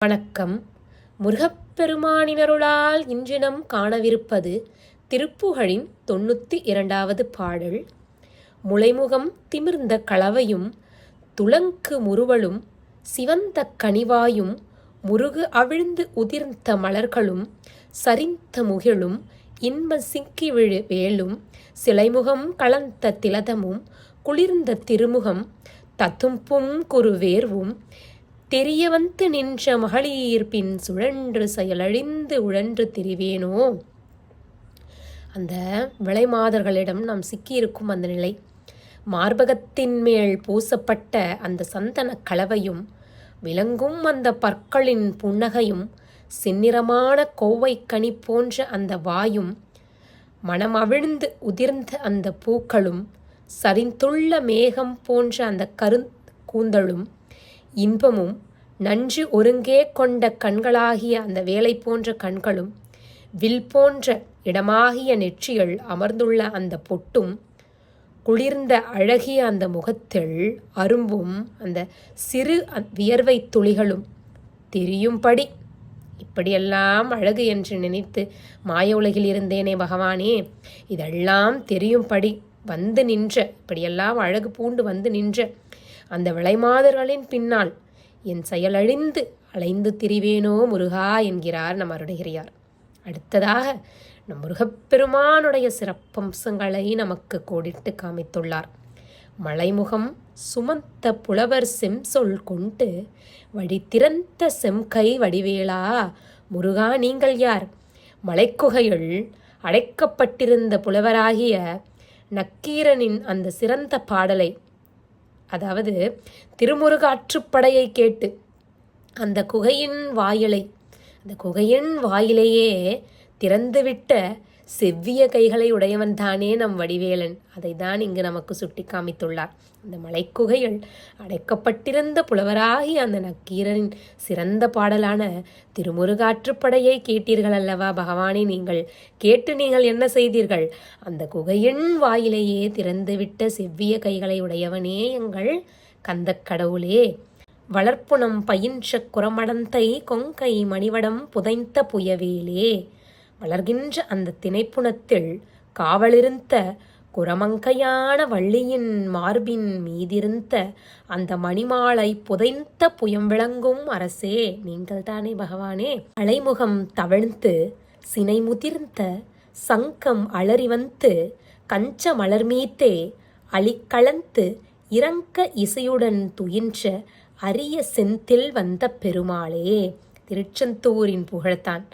வணக்கம். முருகப்பெருமானினருளால் இன்றினம் காணவிருப்பது திருப்புகழின் 92வது பாடல். முளைமுகம் திமிர்ந்த களவையும் துளங்கு முறுவலும் சிவந்த கனிவாயும் முருகு அவிழ்ந்து உதிர்ந்த மலர்களும் சரிந்த முகிலும் இன்ப சிக்கிவிழு வேலும் சிலைமுகம் கலந்த திலதமும் குளிர்ந்த திருமுகம் தத்தும்பும் குறுவேர்வும் தெரிய வந்து நின்ற மகளிர் பின் சுழன்று செயலழிந்து உழன்று திரிவேனோ. அந்த விளைமாதர்களிடம் நாம் சிக்கியிருக்கும் அந்த நிலை, மார்பகத்தின் மேல் பூசப்பட்ட அந்த சந்தன கலவையும் விளங்கும் அந்த பற்களின் புன்னகையும் செந்நிறமான கோவை கனி போன்ற அந்த வாயும் மனம் அவிழ்ந்து உதிர்ந்த அந்த பூக்களும் சரிந்துள்ள மேகம் போன்ற அந்த கூந்தலும் இன்பமும் நன்று ஒருங்கே கொண்ட கண்களாகிய அந்த வேலை போன்ற கண்களும் வில் போன்ற இடமாகிய நெற்றிகள் அமர்ந்துள்ள அந்த பொட்டும் குளிர்ந்த அழகிய அந்த முகத்தில் அரும்பும் அந்த சிறு வியர்வை துளிகளும் தெரியும்படி, இப்படியெல்லாம் அழகு என்று நினைத்து மாய உலகில் இருந்தேனே பகவானே, இதெல்லாம் தெரியும்படி வந்து நின்ற, இப்படியெல்லாம் அழகு பூண்டு வந்து நின்ற அந்த விளைமாதர்களின் பின்னால் என் செயலழிந்து அலைந்து திரிவேனோ முருகா என்கிறார் நம் அருணகிரியார். அடுத்ததாக நம் முருகப்பெருமானுடைய சிறப்பம்சங்களை நமக்கு கோடிட்டு காமித்துள்ளார். மலைமுகம் சுமந்த புலவர் செம்சொல் கொண்டு வழி திறந்த செம்கை வடிவேளா முருகா நீங்கள் யார்? மலைக்குகையுள் அடைக்கப்பட்டிருந்த புலவராகிய நக்கீரனின் அந்த சிறந்த பாடலை, அதாவது திருமுருகாற்றுப்படையை கேட்டு அந்த குகையின் வாயிலையே திறந்துவிட்ட செவ்விய கைகளை உடையவன் தானே நம் வடிவேலன். அதை தான் இங்கு நமக்கு சுட்டி காமித்துள்ளார். அந்த மலைக்குகையில் அடைக்கப்பட்டிருந்த புலவராகி அந்த நக்கீரனின் சிறந்த பாடலான திருமுருகாற்றுப்படையை கேட்டீர்கள் அல்லவா பகவானே. நீங்கள் கேட்டு நீங்கள் என்ன செய்தீர்கள்? அந்த குகையின் வாயிலேயே திறந்துவிட்ட செவ்விய கைகளை உடையவனே எங்கள் கந்தக்கடவுளே. வளர்ப்புணம் பயின்ற குரமடந்தை கொங்கை மணிவடம் புதைந்த புயவேலே. வளர்கின்ற அந்த திணைப்புணத்தில் காவலிருந்த குரமங்கையான வள்ளியின் மார்பின் மீதிருந்த அந்த மணிமாலை புதைந்த புயம் விளங்கும் அரசே நீங்கள் தானே பகவானே. அலைமுகம் தவழ்ந்து சினை முதிர்ந்த சங்கம் அலறிவந்து கஞ்ச மலர்மீத்தே அலிக்கலந்து இறங்க இசையுடன் துயின்ற அரிய செந்தில் வந்த பெருமாளே. திருச்செந்தூரின் புகழ்தான்.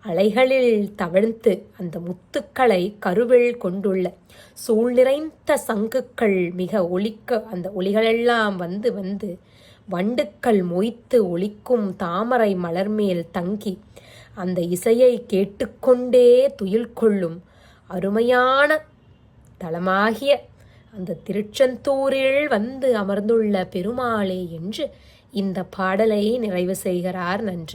அலைகளில் தவழ்ந்து அந்த முத்துக்களை கருவில் கொண்டுள்ள சூழ் நிறைந்த சங்குகள் மிக ஒலிக்க, அந்த ஒலிகளெல்லாம் வந்து வந்து வண்டுக்கள் மொய்த்து ஒலிக்கும் தாமரை மலர்மேல் தங்கி அந்த இசையை கேட்டுக்கொண்டே துயில் கொள்ளும் அருமையான தலமாகிய அந்த திருச்செந்தூரில் வந்து அமர்ந்துள்ள பெருமாளே என்று இந்த பாடலை நிறைவு செய்கிறார். நன்றி.